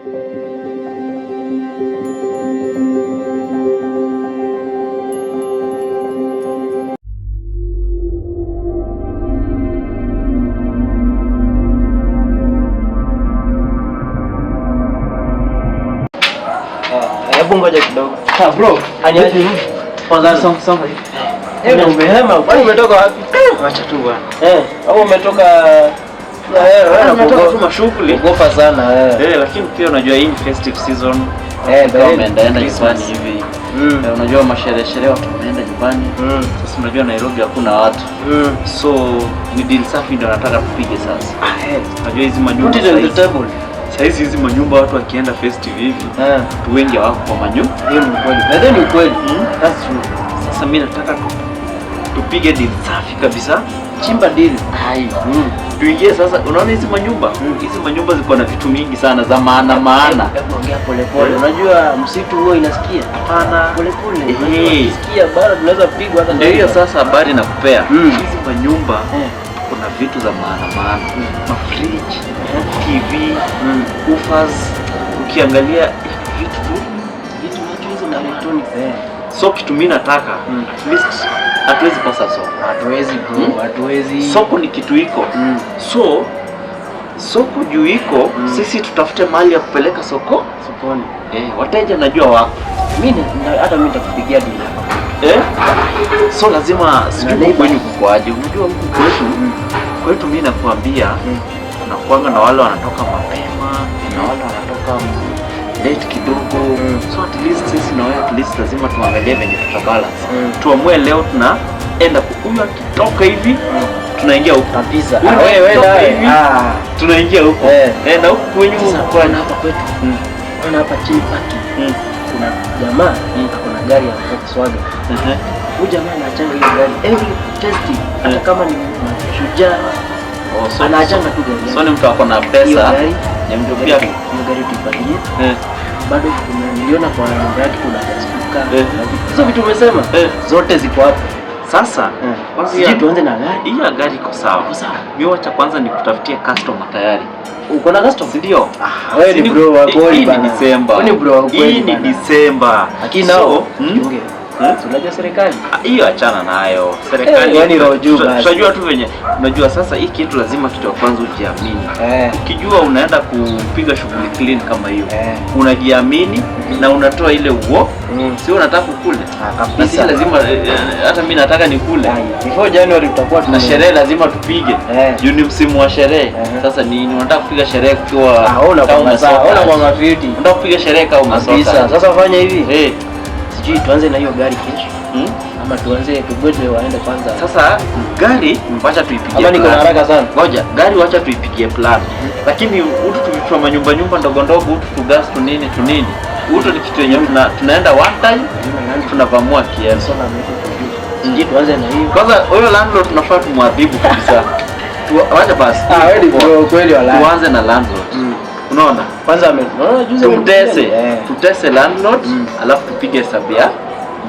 Hebu ngoja kidogo. Bro, aniaje? Kwanza songa. Umehema, kwani umetoka wapi? Acha tu bwana. Au umetoka wewe unatoka shughuli. Ugopa sana lakini pia unajua hii ni festive season. Tumeenda nyumbani hivi. Unajua masherehe watu wameenda nyumbani. Sasa unajua Nairobi hakuna watu. So ni deal safi ndio nataka tupige sasa. Unajua hizi manyumba saizi hizi manyumba watu wakienda festive hivi. Tu wengi wako kwa manyumba. Hiyo ni kweli. Nadhani ni kweli. That's true. Sasa mimi nataka tupige deal safi kabisa. Chimba deal. Tuingie sasa. Unaona hizi manyumba? Hizi manyumba ziko na vitu mingi sana za maana. Ongea pole pole. Unajua msitu huo inasikia? Hapana. Pole pole. Inasikia bado tunaweza pigwa hata ndio hiyo sasa habari nakupea. Hizi manyumba kuna vitu za maana. Mafridge, TV, ufas. Ukiangalia vitu hizo na electronics So kitu mimi nataka at least hatuwezi kosa soko. Hatuwezi bro, hatuwezi. Soko ni kitu iko. So soko juu iko, sisi tutafute mali ya kupeleka sokoni. Wateja najua wako. Mimi hata mimi nitakupigia deal hapa. So lazima sijui kwenu kukoaje. Unajua huku kwetu mimi nakwambia tunakuanga na wale wanatoka mapema na wale wanatoka late kidogo. So at least sisi na wewe at least lazima tuangalie venye tutabalance. Tuamue leo tunaenda huyu akitoka hivi tunaingia huko kabisa. Wewe hivi tunaingia huko. Na huko kwenye kwa hapa kwetu. Ona hapa chini paki. Kuna jamaa akona gari ya Volkswagen. Huyu jamaa anachanga hiyo gari every testing hata kama ni shujaa. So anachanga tu gari. So ni mtu ako na pesa. Ni mtu pia hiyo gari tuipatie. Bado niliona kwa namba yake kuna Facebook. Hizo vitu umesema zote ziko hapo. Sasa kwanza tuanze na gari. Hiyo gari iko sawa. Mimi wacha kwanza nikutafutie customer tayari. Uko na customer? Ndio. Wewe ni bro wa kweli bana. Hii ni December. Wewe ni bro wa kweli. Hii ni December. Lakini nao unajua serikali? Hiyo achana nayo. Serikali yani roho juu basi. Tunajua tu venye. Unajua sasa hii kitu lazima kitu kwanza ujiamini. Ukijua unaenda kupiga shughuli clean kama hiyo. Unajiamini na unatoa ile uo. Sio unataka kukule. Na si lazima hata mimi nataka nikule. Before January tutakuwa tuna sherehe lazima tupige. Juu ni msimu wa sherehe. Sasa ni unataka kupiga sherehe ukiwa ona kwa mafiti. Unataka kupiga sherehe kama umesoka. Sasa fanya hivi. Sijui tuanze na hiyo gari kesho. Ama tuanze tugojwe waende kwanza. Sasa gari wacha tuipigie. Ama niko na haraka sana. Ngoja, gari wacha tuipigie plan. Lakini utu tuvichwa manyumba ndogo ndogo, utu tugas tu nini. Utu ni kitu yenyewe tunaenda one time, tunavamua kiasi. Sijui tuanze na hiyo. Kwanza huyo landlord tunafaa tumwadhibu kabisa. Wacha basi. Wewe ni bro kweli wala. Tuanze na landlord. Unaona? Kwanza juzi tutese landlord, alafu tupige hesabu ya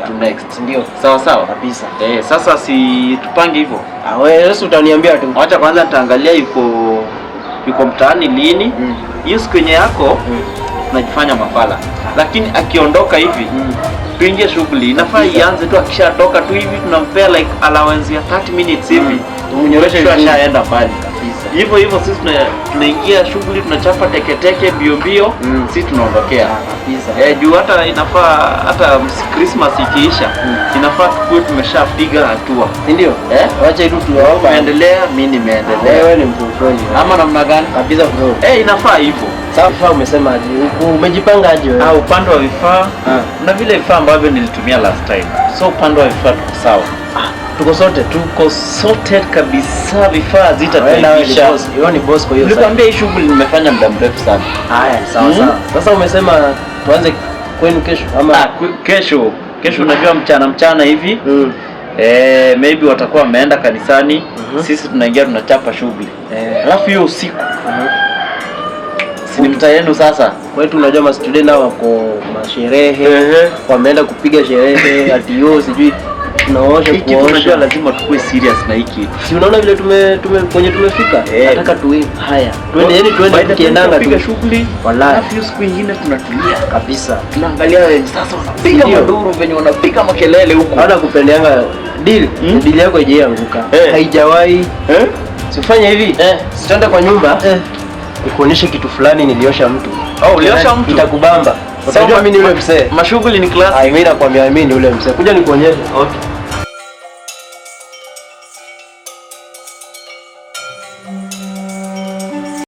to next. Ndio. Sawa kabisa. Sasa si tupange hivyo. Wewe sasa utaniambia tu. Acha kwanza nitaangalia yuko mtaani lini. Hiyo siku yenye yako tunajifanya mafala. Lakini akiondoka hivi tuingie shughuli. Inafaa ianze tu akishatoka tu hivi tunampea like allowance ya 30 minutes hivi. Tunyoroshe shaenda mbali kabisa. Hivyo sisi tunaingia shughuli, tunachapa teke bio. Sisi tunaondokea kabisa. Juu hata inafaa hata Christmas ikiisha inafaa tukue tumeshapiga hatua. Ndio? Wacha hitu tuendelea, mimi nimeendelea. Wewe ni mtu kweli. Ama namna gani? Kabisa bro. Inafaa hivyo. Sasa umesema aje? Umejipanga aje wewe? Upande wa vifaa na vile vifaa ambavyo nilitumia last time. So upande wa vifaa tuko sawa. Tuko sote kabisa, vifaa zitataisha. Wewe ni boss kwa hiyo. Nilikwambia hii shughuli nimefanya muda mrefu sana. Haya, sawa. Sasa umesema tuanze kwenu kesho ama kesho unajua mchana hivi. Maybe watakuwa wameenda kanisani. Sisi tunaingia tunachapa shughuli. Alafu hiyo usiku ni mtaa yenu sasa. Kwetu unajua ma student nao wako masherehe. Wameenda kupiga sherehe ati sijui tunaosha hiki tunajua lazima tukue serious na hiki. Si unaona vile kwenye tumefika? Nataka tuwe haya. Twende tukiendanga tupiga shughuli. Wallahi. Alafu siku nyingine tunatulia kabisa. Tunaangalia sasa wanapiga maduru venye wanapiga makelele huko. Hata kupendeanga deal yako haijaanguka. Haijawahi. Sifanye hivi. Sitaenda kwa nyumba. Nikuonyeshe kitu fulani niliosha mtu. Uliosha mtu? Itakubamba. Unajua mimi ni yule mzee. Mashughuli ni class. Mimi nakwambia mimi ni yule mzee. Kuja nikuonyeshe. Okay.